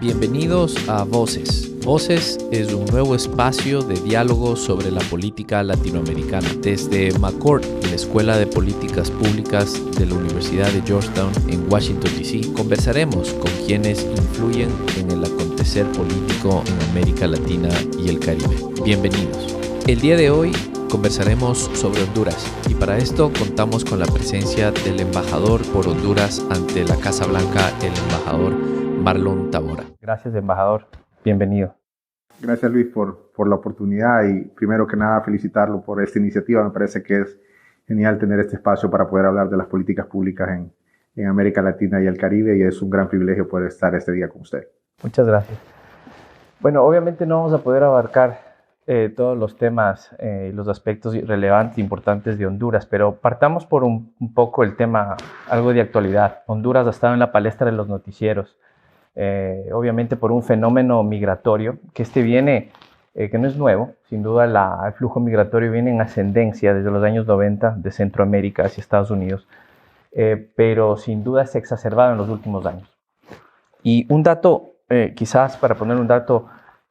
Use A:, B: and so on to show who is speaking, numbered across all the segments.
A: Bienvenidos a Voces. Voces es un nuevo espacio de diálogo sobre la política latinoamericana. Desde McCourt, la Escuela de Políticas Públicas de la Universidad de Georgetown en Washington, D.C., conversaremos con quienes influyen en el acontecer político en América Latina y el Caribe. Bienvenidos. El día de hoy conversaremos sobre Honduras y para esto contamos con la presencia del embajador por Honduras ante la Casa Blanca, el embajador Marlon Tabora.
B: Gracias, embajador. Bienvenido.
C: Gracias, Luis, por la oportunidad y primero que nada felicitarlo por esta iniciativa. Me parece que es genial tener este espacio para poder hablar de las políticas públicas en América Latina y el Caribe y es un gran privilegio poder estar este día con usted.
B: Muchas gracias. Bueno, obviamente no vamos a poder abarcar todos los temas y los aspectos relevantes e importantes de Honduras, pero partamos por un poco el tema, algo de actualidad. Honduras ha estado en la palestra de los noticieros. Obviamente por un fenómeno migratorio que viene, que no es nuevo, sin duda el flujo migratorio viene en ascendencia desde los años 90 de Centroamérica hacia Estados Unidos, pero sin duda se ha exacerbado en los últimos años. Y un dato, quizás para poner un dato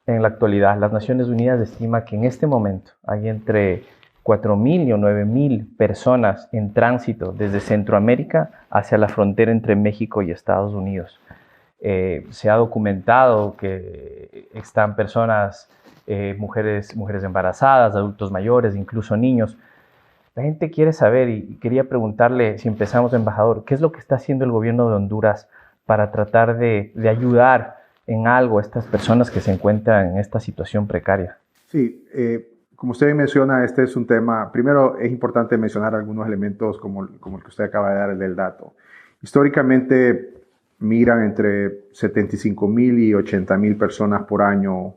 B: en la actualidad, las Naciones Unidas estima que en este momento hay entre 4.000 y 9.000 personas en tránsito desde Centroamérica hacia la frontera entre México y Estados Unidos. Se ha documentado que están personas, mujeres embarazadas, adultos mayores, incluso niños. La gente quiere saber y quería preguntarle, si empezamos, embajador, ¿qué es lo que está haciendo el gobierno de Honduras para tratar de ayudar en algo a estas personas que se encuentran en esta situación precaria?
C: Sí, como usted menciona, este es un tema, primero es importante mencionar algunos elementos como el que usted acaba de dar, el del dato. Históricamente, migran entre 75,000 y 80,000 personas por año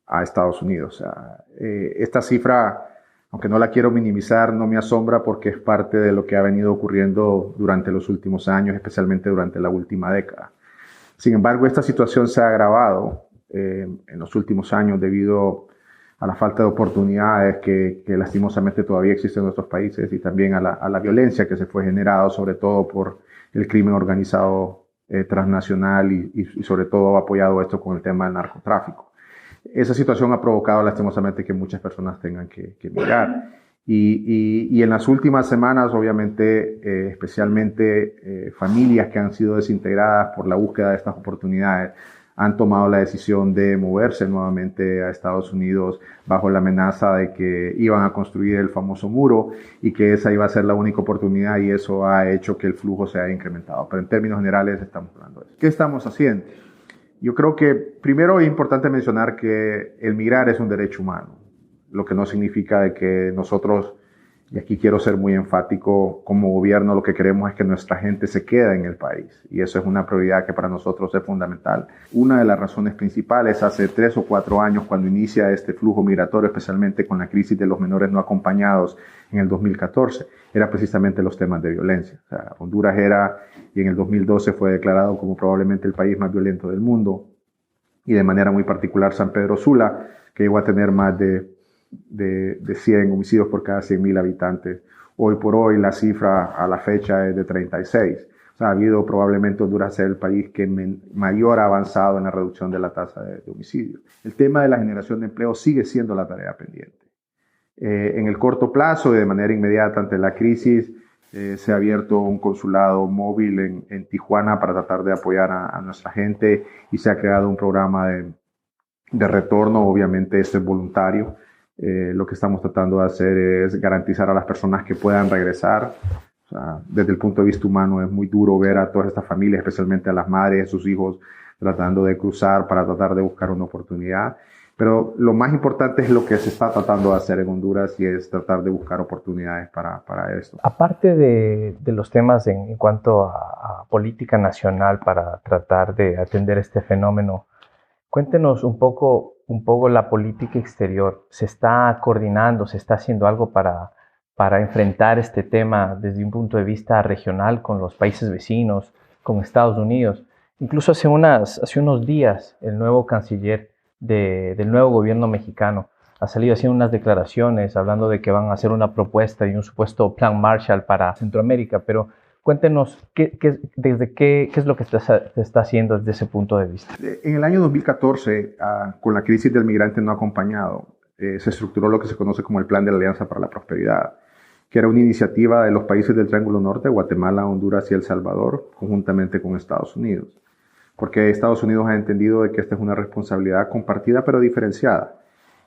C: a Estados Unidos. O sea, esta cifra, aunque no la quiero minimizar, no me asombra porque es parte de lo que ha venido ocurriendo durante los últimos años, especialmente durante la última década. Sin embargo, esta situación se ha agravado en los últimos años debido a la falta de oportunidades que lastimosamente todavía existen en nuestros países y también a la violencia que se fue generada, sobre todo por el crimen organizado transnacional y sobre todo apoyado esto con el tema del narcotráfico. Esa situación ha provocado lastimosamente que muchas personas tengan que emigrar. Y en las últimas semanas, obviamente, especialmente familias que han sido desintegradas por la búsqueda de estas oportunidades, han tomado la decisión de moverse nuevamente a Estados Unidos bajo la amenaza de que iban a construir el famoso muro y que esa iba a ser la única oportunidad y eso ha hecho que el flujo se haya incrementado. Pero en términos generales estamos hablando de eso. ¿Qué estamos haciendo? Yo creo que primero es importante mencionar que el migrar es un derecho humano, lo que no significa de que nosotros, y aquí quiero ser muy enfático, como gobierno lo que queremos es que nuestra gente se quede en el país y eso es una prioridad que para nosotros es fundamental. Una de las razones principales hace 3 o 4 años cuando inicia este flujo migratorio, especialmente con la crisis de los menores no acompañados en el 2014, era precisamente los temas de violencia. O sea, Honduras era, y en el 2012 fue declarado como probablemente el país más violento del mundo y de manera muy particular San Pedro Sula, que llegó a tener más de 100 homicidios por cada 100,000 habitantes. Hoy por hoy la cifra a la fecha es de 36. O sea, ha habido probablemente Honduras ser el país que mayor ha avanzado en la reducción de la tasa de homicidios. El tema de la generación de empleo sigue siendo la tarea pendiente. En el corto plazo y de manera inmediata ante la crisis se ha abierto un consulado móvil en Tijuana para tratar de apoyar a nuestra gente y se ha creado un programa de retorno. Obviamente esto es voluntario. Lo que estamos tratando de hacer es garantizar a las personas que puedan regresar. O sea, desde el punto de vista humano es muy duro ver a todas estas familias, especialmente a las madres y sus hijos, tratando de cruzar para tratar de buscar una oportunidad. Pero lo más importante es lo que se está tratando de hacer en Honduras y es tratar de buscar oportunidades para esto.
B: Aparte de los temas en cuanto a política nacional para tratar de atender este fenómeno, cuéntenos un poco la política exterior. ¿Se está coordinando, se está haciendo algo para enfrentar este tema desde un punto de vista regional con los países vecinos, con Estados Unidos? Incluso hace unos días el nuevo canciller del nuevo gobierno mexicano ha salido haciendo unas declaraciones hablando de que van a hacer una propuesta y un supuesto plan Marshall para Centroamérica, pero Cuéntenos qué es lo que se está haciendo desde ese punto de vista.
C: En el año 2014, con la crisis del migrante no acompañado, se estructuró lo que se conoce como el Plan de la Alianza para la Prosperidad, que era una iniciativa de los países del Triángulo Norte, Guatemala, Honduras y El Salvador, conjuntamente con Estados Unidos. Porque Estados Unidos ha entendido de que esta es una responsabilidad compartida pero diferenciada.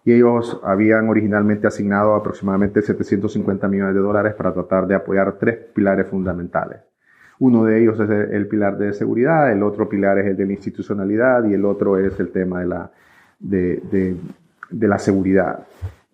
C: Y ellos habían originalmente asignado aproximadamente $750 millones para tratar de apoyar 3 pilares fundamentales. Uno de ellos es el pilar de seguridad, el otro pilar es el de la institucionalidad y el otro es el tema de la seguridad.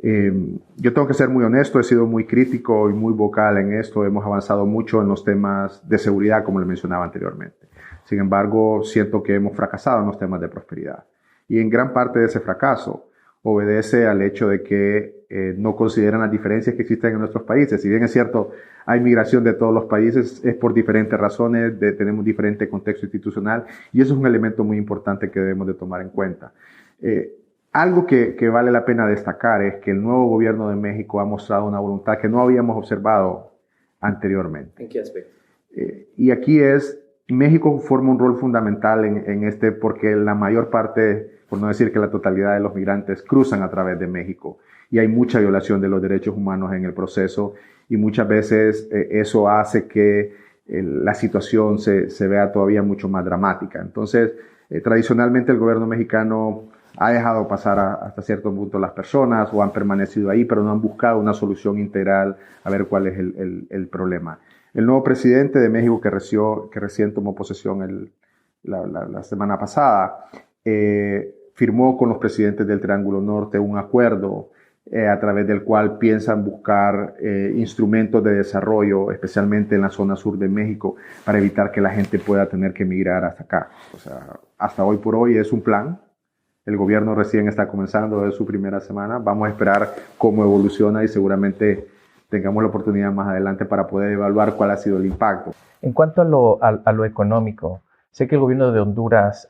C: Yo tengo que ser muy honesto, he sido muy crítico y muy vocal en esto. Hemos avanzado mucho en los temas de seguridad, como le mencionaba anteriormente. Sin embargo, siento que hemos fracasado en los temas de prosperidad. Y en gran parte de ese fracaso obedece al hecho de que no consideran las diferencias que existen en nuestros países. Si bien es cierto, hay migración de todos los países, es por diferentes razones, tenemos diferente contexto institucional, y eso es un elemento muy importante que debemos de tomar en cuenta. Algo que vale la pena destacar es que el nuevo gobierno de México ha mostrado una voluntad que no habíamos observado anteriormente.
B: ¿En qué aspecto?
C: Y aquí México forma un rol fundamental en este porque la mayor parte, por no decir que la totalidad de los migrantes cruzan a través de México y hay mucha violación de los derechos humanos en el proceso y muchas veces eso hace que la situación se vea todavía mucho más dramática. Entonces, tradicionalmente el gobierno mexicano ha dejado pasar hasta cierto punto las personas o han permanecido ahí, pero no han buscado una solución integral a ver cuál es el problema. El nuevo presidente de México que recién tomó posesión la semana pasada, firmó con los presidentes del Triángulo Norte un acuerdo a través del cual piensan buscar instrumentos de desarrollo, especialmente en la zona sur de México, para evitar que la gente pueda tener que migrar hasta acá. O sea, hasta hoy por hoy es un plan. El gobierno recién está comenzando, es su primera semana. Vamos a esperar cómo evoluciona y seguramente tengamos la oportunidad más adelante para poder evaluar cuál ha sido el impacto.
B: En cuanto a lo económico, sé que el gobierno de Honduras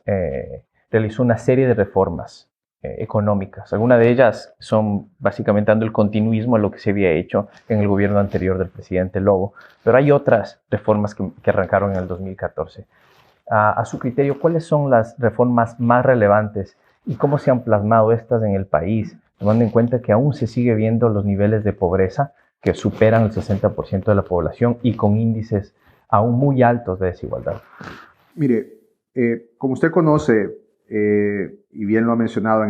B: realizó una serie de reformas económicas. Algunas de ellas son básicamente dando el continuismo a lo que se había hecho en el gobierno anterior del presidente Lobo, pero hay otras reformas que arrancaron en el 2014. A su criterio, ¿cuáles son las reformas más relevantes y cómo se han plasmado estas en el país, tomando en cuenta que aún se sigue viendo los niveles de pobreza que superan el 60% de la población y con índices aún muy altos de desigualdad?
C: Mire, como usted conoce, y bien lo ha mencionado,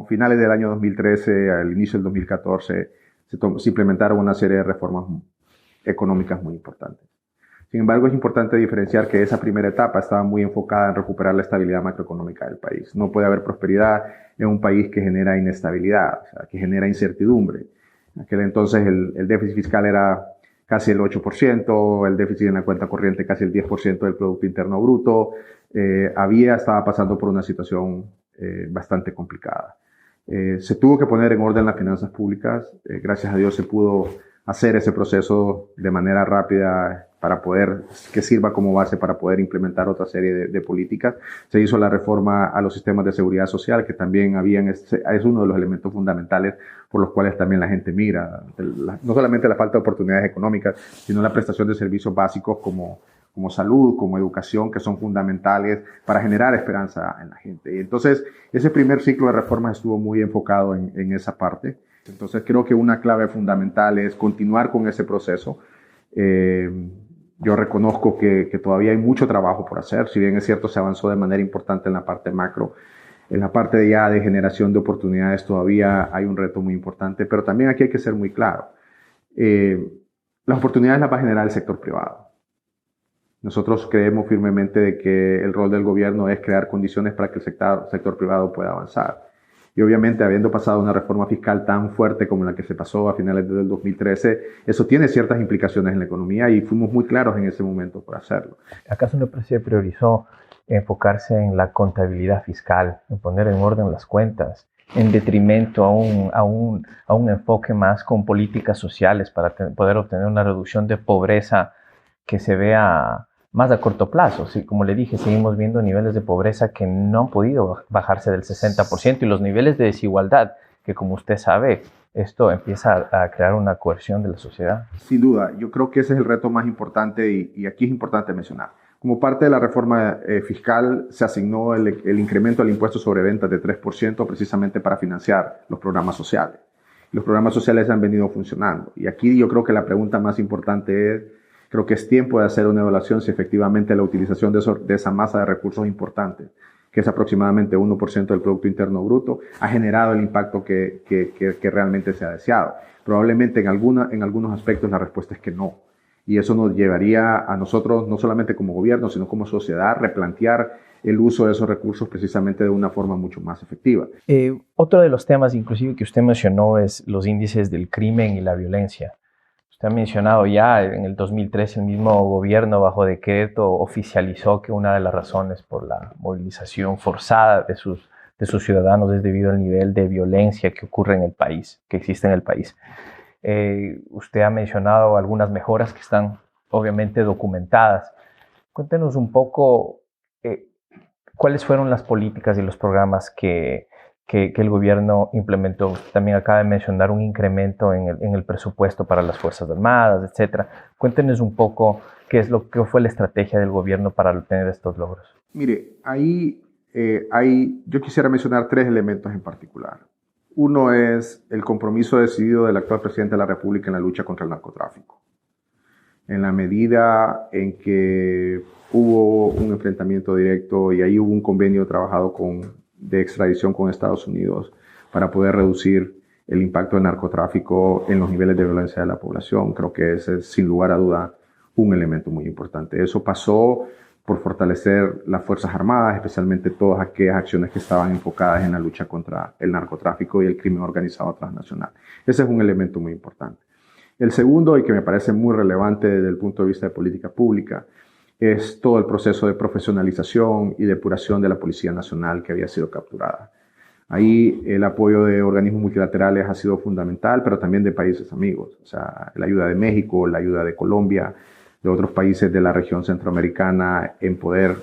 C: finales del año 2013, al inicio del 2014, se implementaron una serie de reformas económicas muy importantes. Sin embargo, es importante diferenciar que esa primera etapa estaba muy enfocada en recuperar la estabilidad macroeconómica del país. No puede haber prosperidad en un país que genera inestabilidad, o sea, que genera incertidumbre. En aquel entonces el déficit fiscal era casi el 8%, el déficit en la cuenta corriente casi el 10% del Producto Interno Bruto. Estaba pasando por una situación bastante complicada. Se tuvo que poner en orden las finanzas públicas. Gracias a Dios se pudo hacer ese proceso de manera rápida para que sirva como base para poder implementar otra serie de políticas. Se hizo la reforma a los sistemas de seguridad social, que también es uno de los elementos fundamentales por los cuales también la gente migra. No solamente la falta de oportunidades económicas, sino la prestación de servicios básicos como salud, como educación, que son fundamentales para generar esperanza en la gente. Y entonces, ese primer ciclo de reformas estuvo muy enfocado en esa parte. Entonces, creo que una clave fundamental es continuar con ese proceso. Yo reconozco que todavía hay mucho trabajo por hacer. Si bien es cierto, se avanzó de manera importante en la parte macro. En la parte de generación de oportunidades todavía hay un reto muy importante, pero también aquí hay que ser muy claro. Las oportunidades las va a generar el sector privado. Nosotros creemos firmemente de que el rol del gobierno es crear condiciones para que el sector privado pueda avanzar. Y obviamente, habiendo pasado una reforma fiscal tan fuerte como la que se pasó a finales del 2013, eso tiene ciertas implicaciones en la economía y fuimos muy claros en ese momento por hacerlo.
B: ¿Acaso no se priorizó enfocarse en la contabilidad fiscal, en poner en orden las cuentas, en detrimento a un enfoque más con políticas sociales para poder obtener una reducción de pobreza que se vea más a corto plazo? Sí, como le dije, seguimos viendo niveles de pobreza que no han podido bajarse del 60% y los niveles de desigualdad que, como usted sabe, esto empieza a crear una coerción de la sociedad.
C: Sin duda, yo creo que ese es el reto más importante y aquí es importante mencionar. Como parte de la reforma fiscal se asignó el incremento del impuesto sobre ventas de 3% precisamente para financiar los programas sociales. Los programas sociales han venido funcionando y aquí yo creo que la pregunta más importante es, creo que es tiempo de hacer una evaluación si efectivamente la utilización de esa masa de recursos importantes, que es aproximadamente 1% del Producto Interno Bruto, ha generado el impacto que realmente se ha deseado. Probablemente en algunos aspectos la respuesta es que no. Y eso nos llevaría a nosotros, no solamente como gobierno, sino como sociedad, replantear el uso de esos recursos precisamente de una forma mucho más efectiva.
B: Otro de los temas, inclusive, que usted mencionó es los índices del crimen y la violencia. Usted ha mencionado ya en el 2013 el mismo gobierno bajo decreto oficializó que una de las razones por la movilización forzada de sus ciudadanos es debido al nivel de violencia que ocurre en el país, que existe en el país. Usted ha mencionado algunas mejoras que están obviamente documentadas. Cuéntenos un poco cuáles fueron las políticas y los programas que el gobierno implementó. También acaba de mencionar un incremento en el presupuesto para las Fuerzas Armadas, etc. Cuéntenos un poco qué fue la estrategia del gobierno para obtener estos logros.
C: Mire, yo quisiera mencionar 3 elementos en particular. Uno es el compromiso decidido del actual presidente de la República en la lucha contra el narcotráfico. En la medida en que hubo un enfrentamiento directo y ahí hubo un convenio trabajado de extradición con Estados Unidos para poder reducir el impacto del narcotráfico en los niveles de violencia de la población, creo que ese es sin lugar a duda un elemento muy importante. Eso pasó por fortalecer las Fuerzas Armadas, especialmente todas aquellas acciones que estaban enfocadas en la lucha contra el narcotráfico y el crimen organizado transnacional. Ese es un elemento muy importante. El segundo, y que me parece muy relevante desde el punto de vista de política pública, es todo el proceso de profesionalización y depuración de la Policía Nacional que había sido capturada. Ahí el apoyo de organismos multilaterales ha sido fundamental, pero también de países amigos, o sea, la ayuda de México, la ayuda de Colombia, de otros países de la región centroamericana en poder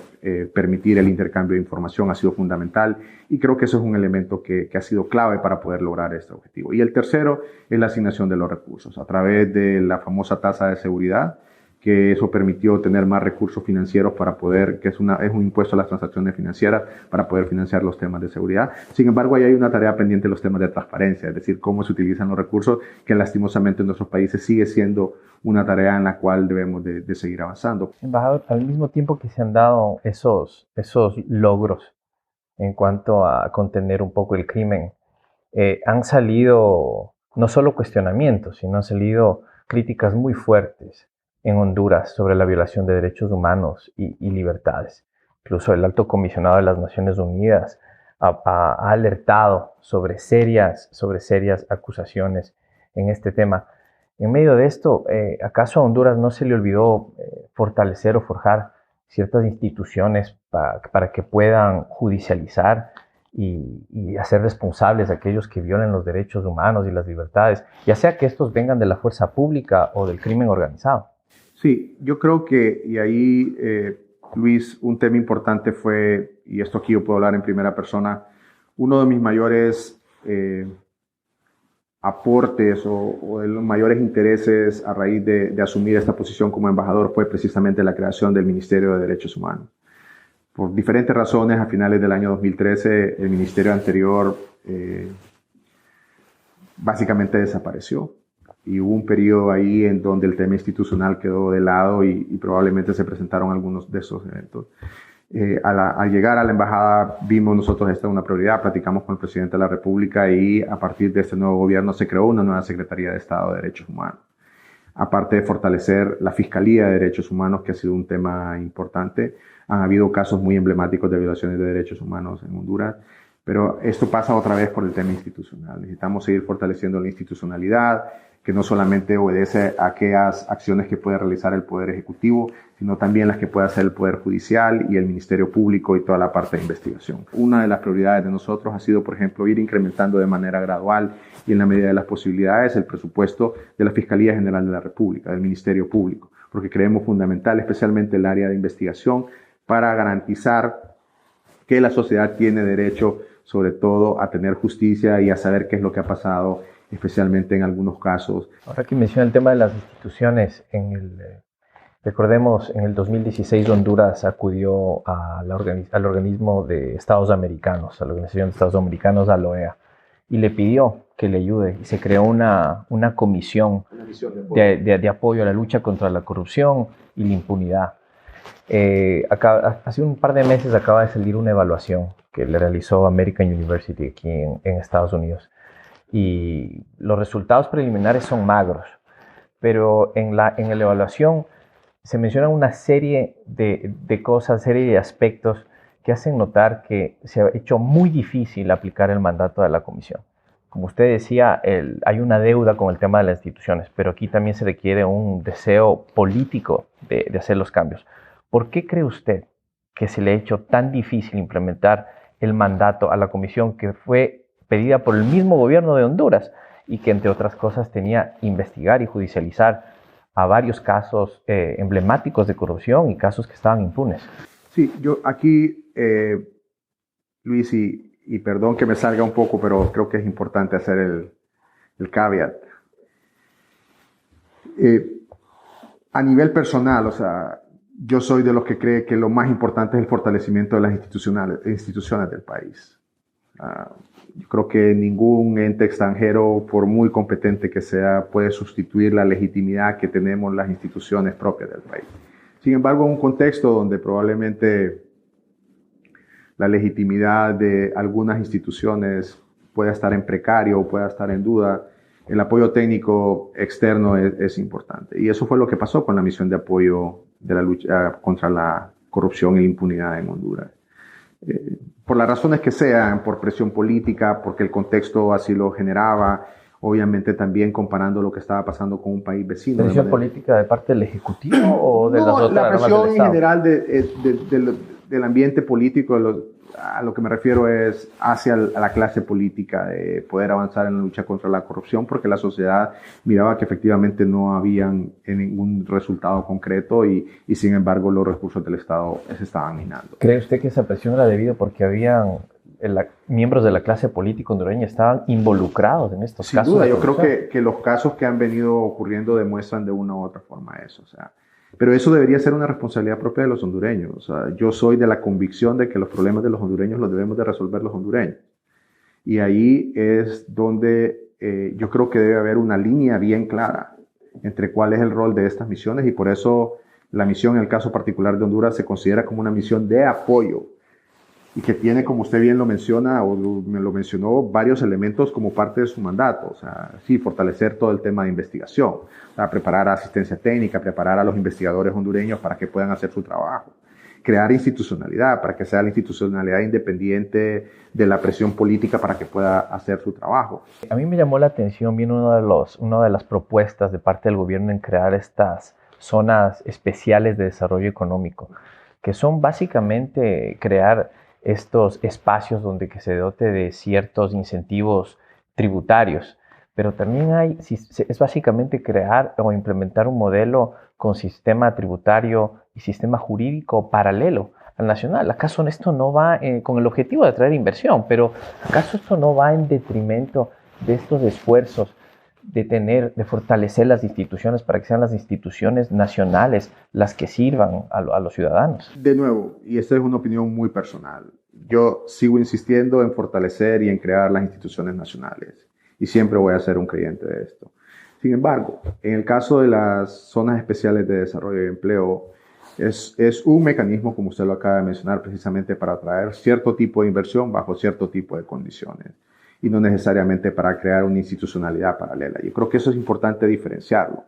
C: permitir el intercambio de información ha sido fundamental y creo que eso es un elemento que ha sido clave para poder lograr este objetivo. Y el tercero es la asignación de los recursos a través de la famosa tasa de seguridad, que eso permitió tener más recursos financieros para poder, que es un impuesto a las transacciones financieras para poder financiar los temas de seguridad. Sin embargo, ahí hay una tarea pendiente en los temas de transparencia, es decir, cómo se utilizan los recursos, que lastimosamente en nuestros países sigue siendo una tarea en la cual debemos de seguir avanzando.
B: Embajador, al mismo tiempo que se han dado esos logros en cuanto a contener un poco el crimen, han salido no solo cuestionamientos, sino han salido críticas muy fuertes en Honduras sobre la violación de derechos humanos y libertades. Incluso el Alto Comisionado de las Naciones Unidas ha alertado sobre serias acusaciones en este tema. En medio de esto, ¿acaso a Honduras no se le olvidó fortalecer o forjar ciertas instituciones para que puedan judicializar y hacer responsables a aquellos que violen los derechos humanos y las libertades, ya sea que estos vengan de la fuerza pública o del crimen organizado?
C: Sí, yo creo que, y ahí, Luis, un tema importante fue, y esto aquí yo puedo hablar en primera persona, uno de mis mayores aportes o de los mayores intereses a raíz de asumir esta posición como embajador fue precisamente la creación del Ministerio de Derechos Humanos. Por diferentes razones, a finales del año 2013, el ministerio anterior básicamente desapareció. Y hubo un periodo ahí en donde el tema institucional quedó de lado y probablemente se presentaron algunos de esos eventos. Al llegar a la embajada vimos nosotros esta una prioridad, platicamos con el presidente de la República y a partir de este nuevo gobierno se creó una nueva Secretaría de Estado de Derechos Humanos. Aparte de fortalecer la Fiscalía de Derechos Humanos, que ha sido un tema importante, han habido casos muy emblemáticos de violaciones de derechos humanos en Honduras, pero esto pasa otra vez por el tema institucional. Necesitamos seguir fortaleciendo la institucionalidad, que no solamente obedece a aquellas acciones que puede realizar el Poder Ejecutivo, sino también las que puede hacer el Poder Judicial y el Ministerio Público y toda la parte de investigación. Una de las prioridades de nosotros ha sido, por ejemplo, ir incrementando de manera gradual y en la medida de las posibilidades el presupuesto de la Fiscalía General de la República, del Ministerio Público, porque creemos fundamental, especialmente el área de investigación, para garantizar que la sociedad tiene derecho, sobre todo, a tener justicia y a saber qué es lo que ha pasado especialmente en algunos casos.
B: Ahora que menciona el tema de las instituciones, recordemos, en el 2016 Honduras acudió al organismo de Estados Americanos, a la Organización de Estados Americanos, a la OEA, y le pidió que le ayude, y se creó una comisión de apoyo a la lucha contra la corrupción y la impunidad. Hace un par de meses acaba de salir una evaluación que le realizó American University aquí en Estados Unidos, y los resultados preliminares son magros, pero en la evaluación se menciona una serie de cosas, serie de aspectos que hacen notar que se ha hecho muy difícil aplicar el mandato de la comisión. Como usted decía, hay una deuda con el tema de las instituciones, pero aquí también se requiere un deseo político de hacer los cambios. ¿Por qué cree usted que se le ha hecho tan difícil implementar el mandato a la comisión que fue pedida por el mismo gobierno de Honduras y que, entre otras cosas, tenía que investigar y judicializar a varios casos emblemáticos de corrupción y casos que estaban impunes?
C: Sí, yo aquí, Luis, y perdón que me salga un poco, pero creo que es importante hacer el caveat. A nivel personal, o sea, yo soy de los que cree que lo más importante es el fortalecimiento de las instituciones del país. Yo creo que ningún ente extranjero, por muy competente que sea, puede sustituir la legitimidad que tenemos las instituciones propias del país. Sin embargo, en un contexto donde probablemente la legitimidad de algunas instituciones pueda estar en precario o pueda estar en duda, el apoyo técnico externo es importante. Y eso fue lo que pasó con la misión de apoyo de la lucha contra la corrupción y la impunidad en Honduras. Por las razones que sean, por presión política, porque el contexto así lo generaba, obviamente también comparando lo que estaba pasando con un país vecino.
B: ¿Presión política de parte del Ejecutivo o de las otras
C: la presión
B: del
C: en general del ambiente político, a lo que me refiero es hacia la clase política, de poder avanzar en la lucha contra la corrupción, porque la sociedad miraba que efectivamente no habían ningún resultado concreto y sin embargo los recursos del Estado se estaban minando.
B: ¿Cree usted que esa presión era debido porque habían miembros de la clase política hondureña estaban involucrados en estos casos?
C: Sin duda, yo creo que los casos que han venido ocurriendo demuestran de una u otra forma eso, o sea, pero eso debería ser una responsabilidad propia de los hondureños. O sea, yo soy de la convicción de que los problemas de los hondureños los debemos de resolver los hondureños. Y ahí es donde yo creo que debe haber una línea bien clara entre cuál es el rol de estas misiones, y por eso la misión en el caso particular de Honduras se considera como una misión de apoyo y que tiene, como usted bien lo menciona o me lo mencionó, varios elementos como parte de su mandato. O sea, sí, fortalecer todo el tema de investigación, o sea, preparar asistencia técnica, preparar a los investigadores hondureños para que puedan hacer su trabajo, crear institucionalidad para que sea la institucionalidad independiente de la presión política para que pueda hacer su trabajo.
B: A mí me llamó la atención bien una de las propuestas de parte del gobierno en crear estas zonas especiales de desarrollo económico, que son básicamente crear estos espacios donde que se dote de ciertos incentivos tributarios, pero también es básicamente crear o implementar un modelo con sistema tributario y sistema jurídico paralelo al nacional. ¿Acaso esto no va con el objetivo de atraer inversión, pero acaso esto no va en detrimento de estos esfuerzos de fortalecer las instituciones para que sean las instituciones nacionales las que sirvan a los ciudadanos?
C: De nuevo, y esta es una opinión muy personal, yo sigo insistiendo en fortalecer y en crear las instituciones nacionales y siempre voy a ser un creyente de esto. Sin embargo, en el caso de las zonas especiales de desarrollo y empleo, es un mecanismo, como usted lo acaba de mencionar, precisamente para atraer cierto tipo de inversión bajo cierto tipo de condiciones, y no necesariamente para crear una institucionalidad paralela. Yo creo que eso es importante diferenciarlo,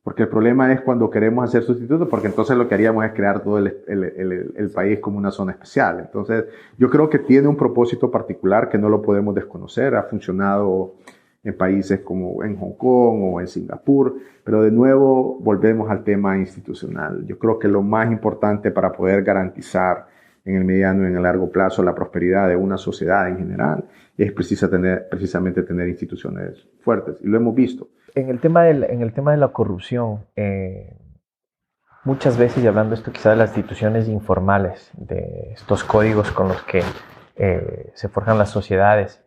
C: porque el problema es cuando queremos hacer sustitutos, porque entonces lo que haríamos es crear todo el país como una zona especial. Entonces, yo creo que tiene un propósito particular que no lo podemos desconocer. Ha funcionado en países como en Hong Kong o en Singapur, pero de nuevo volvemos al tema institucional. Yo creo que lo más importante para poder garantizar en el mediano y en el largo plazo la prosperidad de una sociedad en general es precisamente tener instituciones fuertes, y lo hemos visto.
B: En el tema de la corrupción, muchas veces, y hablando esto quizás de las instituciones informales, de estos códigos con los que se forjan las sociedades,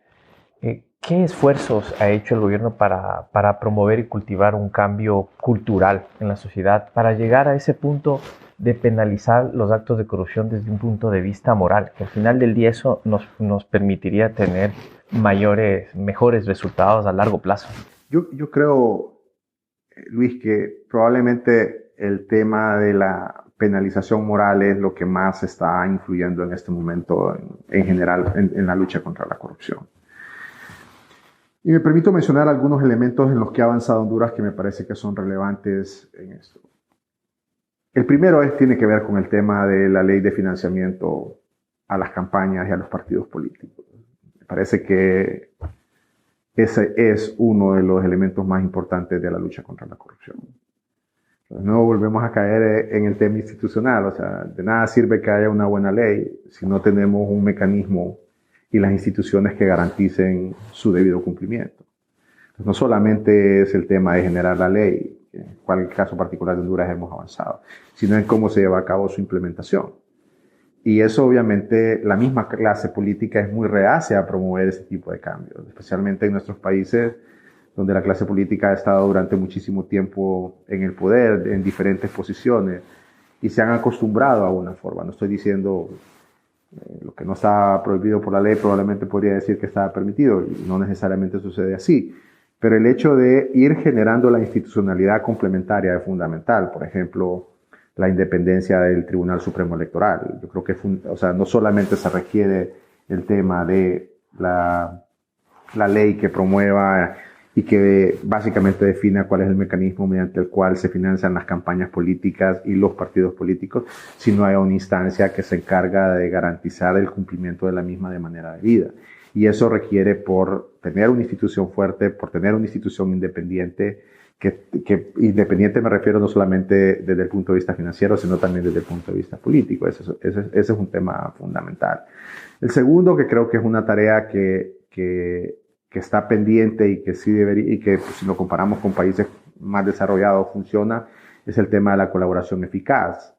B: ¿Qué esfuerzos ha hecho el gobierno para promover y cultivar un cambio cultural en la sociedad, para llegar a ese punto de penalizar los actos de corrupción desde un punto de vista moral? Que al final del día eso nos permitiría tener mejores resultados a largo plazo.
C: Yo creo, Luis, que probablemente el tema de la penalización moral es lo que más está influyendo en este momento en general en la lucha contra la corrupción. Y me permito mencionar algunos elementos en los que ha avanzado Honduras que me parece que son relevantes en esto. El primero tiene que ver con el tema de la ley de financiamiento a las campañas y a los partidos políticos. Me parece que ese es uno de los elementos más importantes de la lucha contra la corrupción. Entonces, no volvemos a caer en el tema institucional. O sea, de nada sirve que haya una buena ley si no tenemos un mecanismo y las instituciones que garanticen su debido cumplimiento. Entonces, no solamente es el tema de generar la ley, en cual caso particular de Honduras hemos avanzado, sino en cómo se lleva a cabo su implementación. Y eso obviamente la misma clase política es muy reacia a promover ese tipo de cambios, especialmente en nuestros países donde la clase política ha estado durante muchísimo tiempo en el poder, en diferentes posiciones, y se han acostumbrado a una forma. No estoy diciendo lo que no está prohibido por la ley, probablemente podría decir que está permitido, y no necesariamente sucede así. Pero el hecho de ir generando la institucionalidad complementaria es fundamental. Por ejemplo, la independencia del Tribunal Supremo Electoral. Yo creo que no solamente se requiere el tema de la ley que promueva y que básicamente defina cuál es el mecanismo mediante el cual se financian las campañas políticas y los partidos políticos, sino hay una instancia que se encarga de garantizar el cumplimiento de la misma de manera debida. Y eso requiere por tener una institución fuerte, por tener una institución independiente, que independiente me refiero no solamente desde el punto de vista financiero, sino también desde el punto de vista político. Ese es un tema fundamental. El segundo, que creo que es una tarea que está pendiente y que sí debería, y que pues, si lo comparamos con países más desarrollados funciona, es el tema de la colaboración eficaz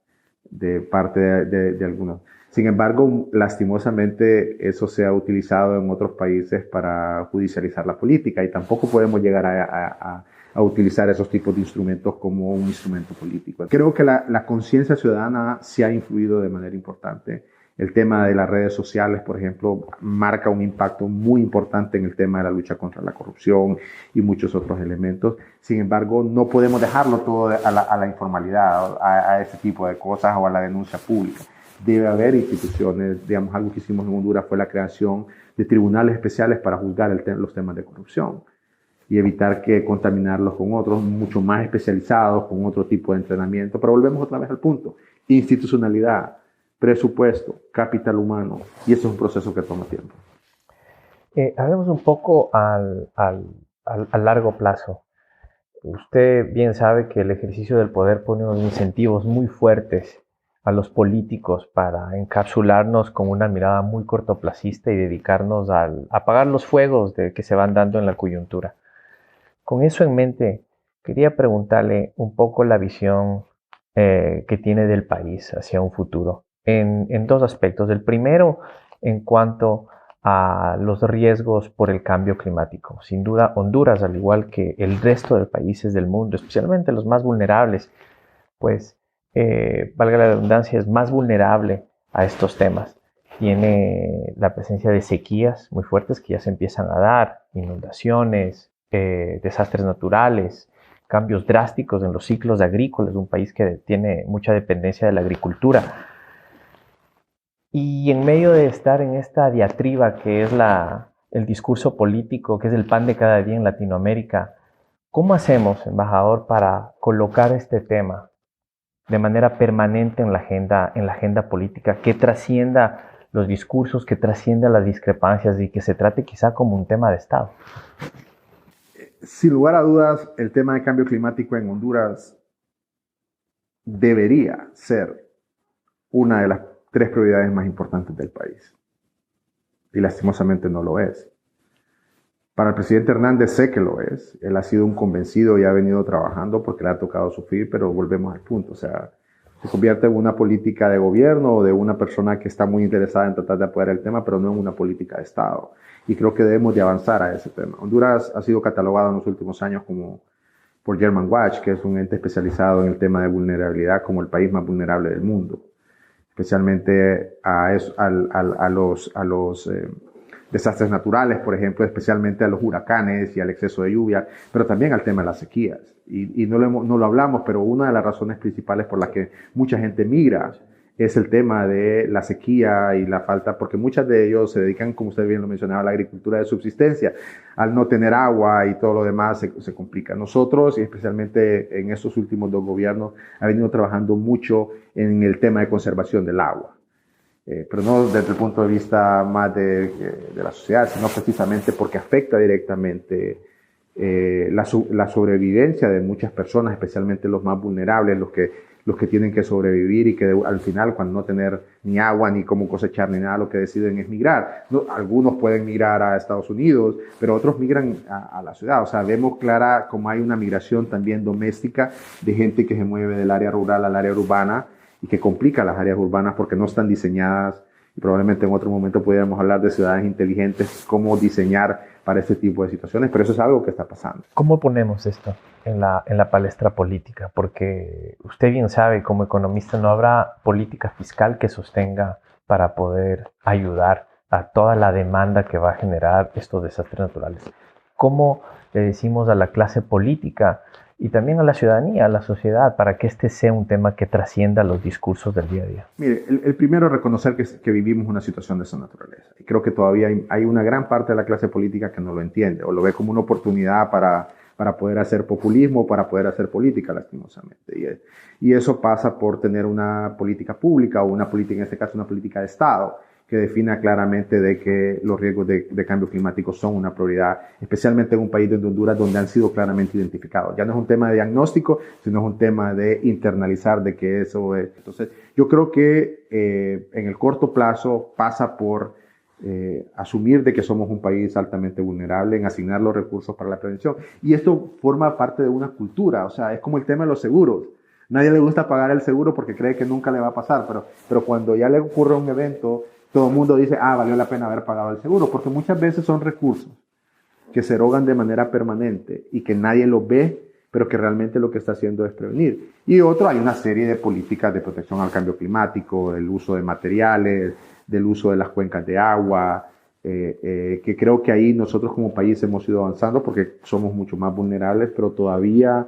C: de parte de algunos. Sin embargo, lastimosamente eso se ha utilizado en otros países para judicializar la política y tampoco podemos llegar a utilizar esos tipos de instrumentos como un instrumento político. Creo que la conciencia ciudadana sí ha influido de manera importante. El tema de las redes sociales, por ejemplo, marca un impacto muy importante en el tema de la lucha contra la corrupción y muchos otros elementos. Sin embargo, no podemos dejarlo todo a la informalidad, a ese tipo de cosas o a la denuncia pública. Debe haber instituciones, digamos, algo que hicimos en Honduras fue la creación de tribunales especiales para juzgar los temas de corrupción y evitar que contaminarlos con otros mucho más especializados, con otro tipo de entrenamiento. Pero volvemos otra vez al punto. Institucionalidad, presupuesto, capital humano, y eso es un proceso que toma tiempo.
B: Hablemos un poco al largo plazo. Usted bien sabe que el ejercicio del poder pone unos incentivos muy fuertes a los políticos para encapsularnos con una mirada muy cortoplacista y dedicarnos a apagar los fuegos que se van dando en la coyuntura. Con eso en mente, quería preguntarle un poco la visión que tiene del país hacia un futuro, en dos aspectos. El primero, en cuanto a los riesgos por el cambio climático. Sin duda, Honduras, al igual que el resto de países del mundo, especialmente los más vulnerables, pues, valga la redundancia, es más vulnerable a estos temas. Tiene la presencia de sequías muy fuertes que ya se empiezan a dar, inundaciones, desastres naturales, cambios drásticos en los ciclos agrícolas, un país que tiene mucha dependencia de la agricultura. Y en medio de estar en esta diatriba que es el discurso político, que es el pan de cada día en Latinoamérica, ¿cómo hacemos, embajador, para colocar este tema de manera permanente en la agenda política, que trascienda los discursos, que trascienda las discrepancias y que se trate quizá como un tema de Estado?
C: Sin lugar a dudas, el tema de cambio climático en Honduras debería ser una de las 3 prioridades más importantes del país. Y lastimosamente no lo es. Para el presidente Hernández sé que lo es. Él ha sido un convencido y ha venido trabajando porque le ha tocado sufrir, pero volvemos al punto. O sea, se convierte en una política de gobierno o de una persona que está muy interesada en tratar de apoyar el tema, pero no en una política de Estado. Y creo que debemos de avanzar a ese tema. Honduras ha sido catalogado en los últimos años como por German Watch, que es un ente especializado en el tema de vulnerabilidad, como el país más vulnerable del mundo, especialmente a los desastres naturales, por ejemplo, especialmente a los huracanes y al exceso de lluvia, pero también al tema de las sequías. Y no lo hablamos, pero una de las razones principales por las que mucha gente migra es el tema de la sequía y la falta, porque muchos de ellos se dedican, como usted bien lo mencionaba, a la agricultura de subsistencia. Al no tener agua y todo lo demás se complica. Nosotros, y especialmente en estos últimos 2 gobiernos, ha venido trabajando mucho en el tema de conservación del agua. Pero no desde el punto de vista más de la sociedad, sino precisamente porque afecta directamente la sobrevivencia de muchas personas, especialmente los más vulnerables, los que tienen que sobrevivir y que al final, cuando no tener ni agua, ni cómo cosechar, ni nada, lo que deciden es migrar. No, algunos pueden migrar a Estados Unidos, pero otros migran a la ciudad. O sea, vemos clara cómo hay una migración también doméstica de gente que se mueve del área rural al área urbana y que complica las áreas urbanas porque no están diseñadas. Y probablemente en otro momento pudiéramos hablar de ciudades inteligentes, cómo diseñar para este tipo de situaciones, pero eso es algo que está pasando.
B: ¿Cómo ponemos esto en la palestra política? Porque usted bien sabe, como economista, no habrá política fiscal que sostenga para poder ayudar a toda la demanda que va a generar estos desastres naturales. ¿Cómo le decimos a la clase política y también a la ciudadanía, a la sociedad, para que este sea un tema que trascienda los discursos del día a día?
C: Mire, el primero es reconocer que vivimos una situación de esa naturaleza. Y creo que todavía hay una gran parte de la clase política que no lo entiende o lo ve como una oportunidad para poder hacer populismo, para poder hacer política, lastimosamente. Y eso pasa por tener una política pública o una política, en este caso, una política de Estado, que defina claramente de que los riesgos de cambio climático son una prioridad, especialmente en un país de Honduras donde han sido claramente identificados. Ya no es un tema de diagnóstico, sino es un tema de internalizar de que eso es. Entonces, yo creo que en el corto plazo pasa por asumir de que somos un país altamente vulnerable, en asignar los recursos para la prevención. Y esto forma parte de una cultura, o sea, es como el tema de los seguros. Nadie le gusta pagar el seguro porque cree que nunca le va a pasar, pero cuando ya le ocurre un evento, todo el mundo dice, valió la pena haber pagado el seguro, porque muchas veces son recursos que se erogan de manera permanente y que nadie los ve, pero que realmente lo que está haciendo es prevenir. Y otro, hay una serie de políticas de protección al cambio climático, del uso de materiales, del uso de las cuencas de agua, que creo que ahí nosotros como país hemos ido avanzando porque somos mucho más vulnerables, pero todavía,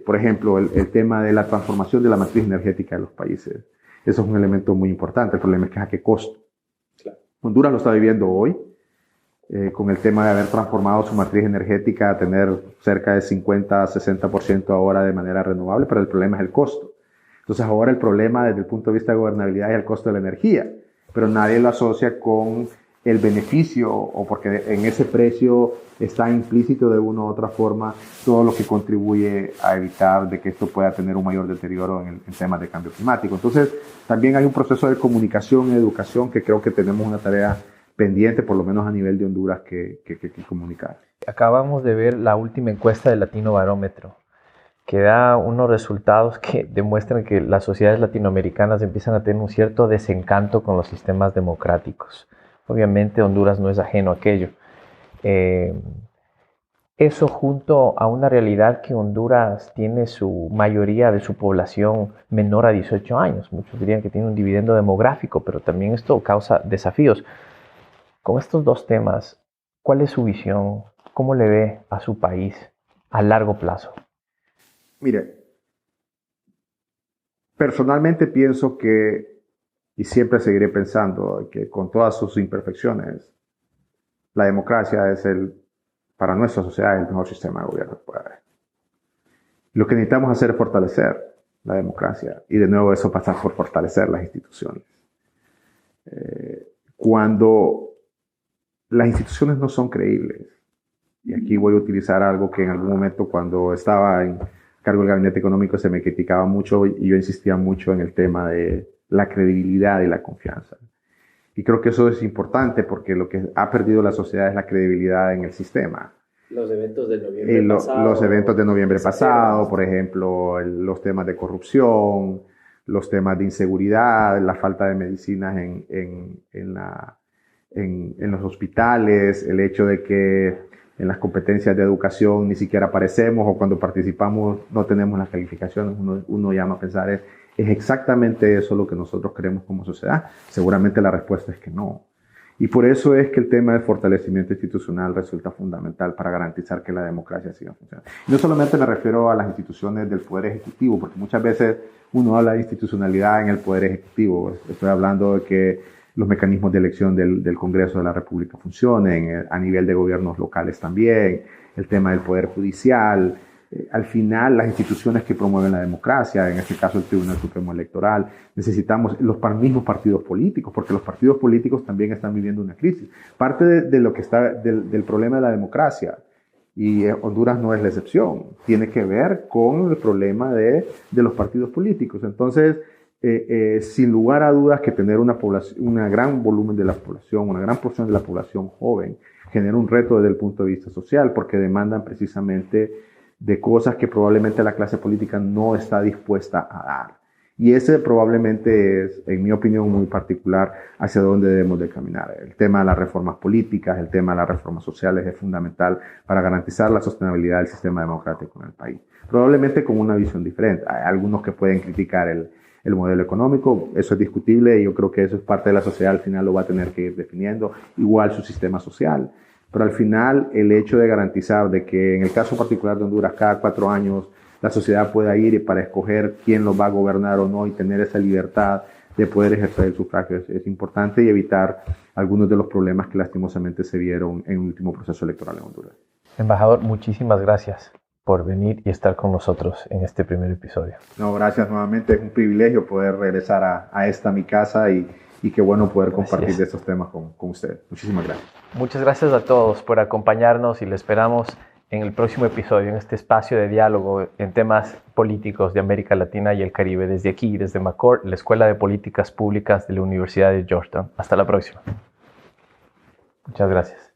C: por ejemplo, el tema de la transformación de la matriz energética de los países. Eso es un elemento muy importante. El problema es que a qué costo. Claro. Honduras lo está viviendo hoy, con el tema de haber transformado su matriz energética a tener cerca de 50-60% ahora de manera renovable, pero el problema es el costo. Entonces ahora el problema desde el punto de vista de gobernabilidad es el costo de la energía, pero nadie lo asocia con el beneficio o porque en ese precio está implícito de una u otra forma todo lo que contribuye a evitar de que esto pueda tener un mayor deterioro en temas de cambio climático. Entonces, también hay un proceso de comunicación y educación que creo que tenemos una tarea pendiente, por lo menos a nivel de Honduras, que comunicar.
B: Acabamos de ver la última encuesta del Latino Barómetro, que da unos resultados que demuestran que las sociedades latinoamericanas empiezan a tener un cierto desencanto con los sistemas democráticos. Obviamente Honduras no es ajeno a aquello. Eso junto a una realidad que Honduras tiene su mayoría de su población menor a 18 años. Muchos dirían que tiene un dividendo demográfico, pero también esto causa desafíos. Con estos dos temas, ¿cuál es su visión? ¿Cómo le ve a su país a largo plazo?
C: Mire, personalmente pienso que, y siempre seguiré pensando, que con todas sus imperfecciones, la democracia es para nuestra sociedad el mejor sistema de gobierno que puede haber. Lo que necesitamos hacer es fortalecer la democracia, y de nuevo eso pasa por fortalecer las instituciones. Cuando las instituciones no son creíbles, y aquí voy a utilizar algo que en algún momento cuando estaba en cargo del gabinete económico se me criticaba mucho y yo insistía mucho en el tema de la credibilidad y la confianza. Y creo que eso es importante porque lo que ha perdido la sociedad es la credibilidad en el sistema.
B: Los eventos de noviembre pasado.
C: Los eventos de noviembre pasado, por ejemplo, los temas de corrupción, los temas de inseguridad, la falta de medicinas en los hospitales, el hecho de que en las competencias de educación ni siquiera aparecemos o cuando participamos no tenemos las calificaciones. Uno llama a pensar, ¿es exactamente eso lo que nosotros queremos como sociedad? Seguramente la respuesta es que no. Y por eso es que el tema del fortalecimiento institucional resulta fundamental para garantizar que la democracia siga funcionando. Y no solamente me refiero a las instituciones del Poder Ejecutivo, porque muchas veces uno habla de institucionalidad en el Poder Ejecutivo. Estoy hablando de que los mecanismos de elección del Congreso de la República funcionen, a nivel de gobiernos locales también, el tema del Poder Judicial. Al final, las instituciones que promueven la democracia, en este caso el Tribunal Supremo Electoral, necesitamos los mismos partidos políticos, porque los partidos políticos también están viviendo una crisis. Parte de lo que está del problema de la democracia, y Honduras no es la excepción, tiene que ver con el problema de los partidos políticos. Entonces, sin lugar a dudas que tener una gran volumen de la población, una gran porción de la población joven, genera un reto desde el punto de vista social, porque demandan precisamente de cosas que probablemente la clase política no está dispuesta a dar. Y ese probablemente es, en mi opinión muy particular, hacia dónde debemos de caminar. El tema de las reformas políticas, el tema de las reformas sociales es fundamental para garantizar la sostenibilidad del sistema democrático en el país. Probablemente con una visión diferente. Hay algunos que pueden criticar el modelo económico, eso es discutible y yo creo que eso es parte de la sociedad, al final lo va a tener que ir definiendo, igual su sistema social. Pero al final el hecho de garantizar de que en el caso particular de Honduras cada 4 años la sociedad pueda ir para escoger quién los va a gobernar o no y tener esa libertad de poder ejercer el sufragio es importante y evitar algunos de los problemas que lastimosamente se vieron en el último proceso electoral en Honduras.
B: Embajador, muchísimas gracias por venir y estar con nosotros en este primer episodio.
C: No, gracias nuevamente, es un privilegio poder regresar a esta mi casa y qué bueno poder compartir de estos temas con ustedes. Muchísimas gracias.
B: Muchas gracias a todos por acompañarnos y les esperamos en el próximo episodio, en este espacio de diálogo en temas políticos de América Latina y el Caribe, desde aquí, desde McCourt, la Escuela de Políticas Públicas de la Universidad de Georgetown. Hasta la próxima. Muchas gracias.